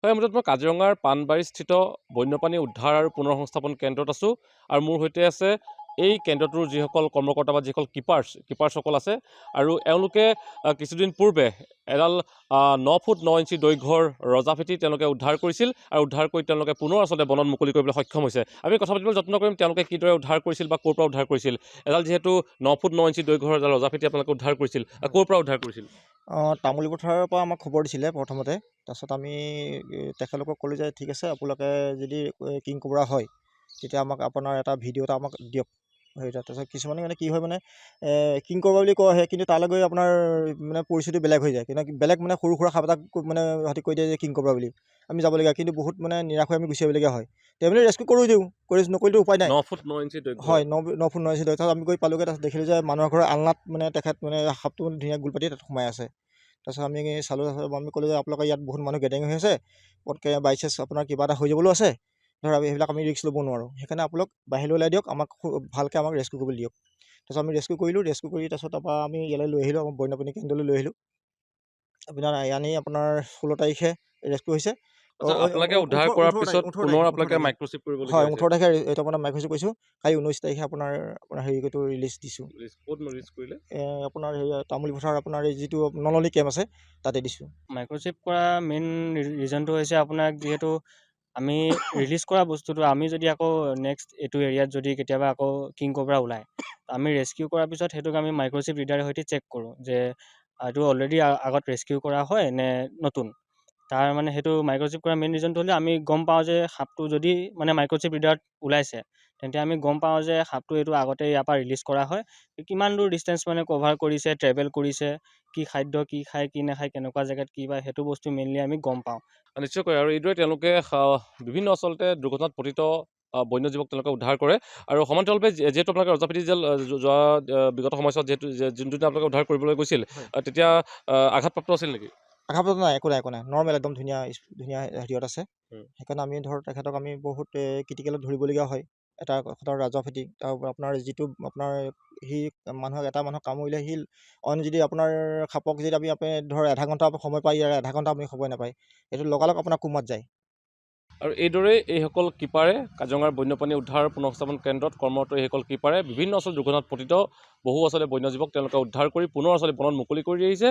হয়, মুঠত মই কাজিৰঙাৰ পাণবাৰীস্থিত বন্যপ্ৰাণী উদ্ধাৰ আৰু পুনৰ্সংস্থাপন কেন্দ্ৰত আছোঁ আৰু মোৰ সৈতে আছে এই কেন্দ্ৰটোৰ যিসকল কৰ্মকৰ্তা বা যিসকল কিপাৰ্ছসকল আছে আৰু এওঁলোকে কিছুদিন পূৰ্বে এডাল 9 ফুট 9 ইঞ্চি দৈৰ্ঘ্যৰ ৰজাফেটি তেওঁলোকে উদ্ধাৰ কৰিছিল আৰু উদ্ধাৰ কৰি তেওঁলোকে পুনৰ আচলতে বনত মুকলি কৰিবলৈ সক্ষম হৈছে। আমি কথা পাতিবলৈ যত্ন কৰিম তেওঁলোকে কিদৰে উদ্ধাৰ কৰিছিল বা ক'ৰ পৰা উদ্ধাৰ কৰিছিল। এডাল যিহেতু 9 ফুট 9 ইঞ্চি দৈৰ্ঘ্যৰ এডাল ৰজাফেটি আপোনালোকে উদ্ধাৰ কৰিছিল, ক'ৰ পৰা উদ্ধাৰ কৰিছিল? তামুলী পথাৰৰ পৰা আমাক খবৰ দিছিলে প্ৰথমতে। তাৰপিছত আমি তেখেতলোকক ক'লোঁ যে ঠিক আছে, আপোনালোকে যদি কিং কোব্ৰা হয় তেতিয়া আমাক আপোনাৰ এটা ভিডিঅ' এটা আমাক দিয়ক। তাৰপিছত কিছুমানে মানে কি হয় মানে কিং কোব্ৰা বুলি কয়, কিন্তু তালৈ গৈ আপোনাৰ মানে পৰিস্থিতি বেলেগ হৈ যায়। কিন্তু বেলেগ মানে সৰু সুৰা সাপ এটা মানে সিহঁতি কৈ দিয়ে যে কিং কোব্ৰা বুলি, আমি যাবলগীয়া, কিন্তু বহুত মানে নিৰাশ হৈ আমি গুচি আহিবলগীয়া হয়। তেওঁলোকে ৰেস্কিউ কৰি দিওঁ, নকৰিলেতো উপায় নাই। 9 ফুট 9 ইঞ্চি দৈৰ্ঘ্য। হয়, 9 ফুট 9 ইঞ্চি দৈৰ্ঘ্য। আমি গৈ পালোঁগৈ, তাৰপিছত দেখিলোঁ যে মানুহৰ ঘৰৰ আলনাত মানে তেখেত মানে সাপটো ধুনীয়া গোল পাতি তাত সোমাই আছে। তাৰপিছত আমি চালোঁ, আমি ক'লোঁ যে আপোনালোকৰ ইয়াত বহুত মানুহ গেডাৰিং হৈ আছে, পটকৈ বাই চান্স আপোনাৰ কিবা এটা হৈ যাবলৈও আছে, ধৰক সেইবিলাক আমি ৰিস্ক ল'ব নোৱাৰোঁ, সেইকাৰণে আপোনালোক বাহিৰলৈ ওলাই দিয়ক, আমাক ভালকৈ আমাক ৰেস্কিউ কৰিবলৈ দিয়ক। তাৰপিছত আমি ৰেস্কিউ কৰিলোঁ, ৰেস্কিউ কৰি তাৰপিছত তাৰপৰা আমি ইয়ালৈ লৈ আহিলোঁ, আমাৰ বন্যপ্ৰাণী কেন্দ্ৰলৈ লৈ আহিলোঁ। আপোনাৰ আনি আপোনাৰ 16 তাৰিখে ৰেস্কিউ হৈছে। আপোনালোকে উদ্ধাৰ কৰাৰ পিছত পুনৰ আপোনালোকে মাইক্ৰ'চিপ কৰিবলগীয়া হয়, হৈছে। 18 তাৰিখে এইটো আপোনাৰ মাইক্ৰ'চিপ কৰিছোঁ। কালি 19 তাৰিখে আপোনাৰ হেৰিটো ৰিলিজ দিছোঁ। ক'ত ৰিলিজ কৰিলে? আপোনাৰ তামুলী পথাৰ আপোনাৰ এই যিটো নলনী কেম্প আছে তাতে দিছোঁ। মাইক্ৰ'চিপ কৰা মেইন ৰিজনটো হৈছে আপোনাক, যিহেতু আমি ৰিলিজ কৰা বস্তুটো আমি যদি আকৌ নেক্সট এইটো এৰিয়াত যদি কেতিয়াবা আকৌ কিং কোব্ৰা ওলায়, আমি ৰেস্কিউ কৰাৰ পিছত সেইটোক আমি মাইক্ৰ'চিপ ৰিডাৰৰ সৈতে চেক কৰোঁ যে এইটো অলৰেডি আগত ৰেস্কিউ কৰা হয় নে নতুন। তাৰ মানে সেইটো মাইক্ৰ'চিপ কৰা মেইন ৰিজনটো হ'লে আমি গম পাওঁ যে সাপটো যদি মানে মাইক্ৰ'চিপ ৰিডাৰত ওলাইছে, তেন্তে আমি গম পাওঁ যে সাপটো এইটো আগতে ইয়াৰ পৰা ৰিলিজ কৰা হয়, কিমান দূৰ ডিষ্টেঞ্চ মানে কভাৰ কৰিছে, ট্ৰেভেল কৰিছে, কি খাদ্য কি খায় কি নাখায়, কেনেকুৱা জেগাত কি পায়, সেইটো বস্তু মেইনলি আমি গম পাওঁ। নিশ্চয়কৈ, আৰু এইদৰে তেওঁলোকে বিভিন্ন আচলতে দুৰ্ঘটনাত পতিত বন্যজীৱক তেওঁলোকে উদ্ধাৰ কৰে আৰু সমান্তৰালভাৱে যিহেতু আপোনালোকে ৰজাফেটি যেল যোৱা বিগত সময়ছোৱাত যিহেতু যোনটো আপোনালোকে উদ্ধাৰ কৰিবলৈ গৈছিল, তেতিয়া আঘাতপ্ৰাপ্ত আছিল নেকি? আঘাতপ্ৰাপ্ত নাই, একো নাই, নৰ্মেল একদম ধুনীয়া হেৰিয়ত আছে। সেইকাৰণে আমি তেখেতক আমি বহুত ক্ৰিটিকেলত ধৰিবলগীয়া হয়। এটা ৰাজফেটি আপোনাৰ যিটো আপোনাৰ মানুহক কামুৰিলে সি অইন যদি আপোনাৰ সাপক যদি আপুনি ধৰ আধা ঘণ্টা সময় পায়, ইয়াৰ আধা ঘণ্টা আপুনি সময় নাপায়, এইটো লগালগ আপোনাৰ কোমাত যায়। আৰু এইদৰে এইসকল কিপাৰে কাজিৰঙাৰ বন্যপ্ৰাণী উদ্ধাৰ পুনৰ্সংস্থাপন কেন্দ্ৰত কৰ্মৰত এইসকল কিপাৰে বিভিন্ন আচলতে দুৰ্ঘটনাত পতিত বহু আচলতে বন্যজীৱক তেওঁলোকে উদ্ধাৰ কৰি পুনৰ আচলতে বনত মুকলি কৰি আহিছে।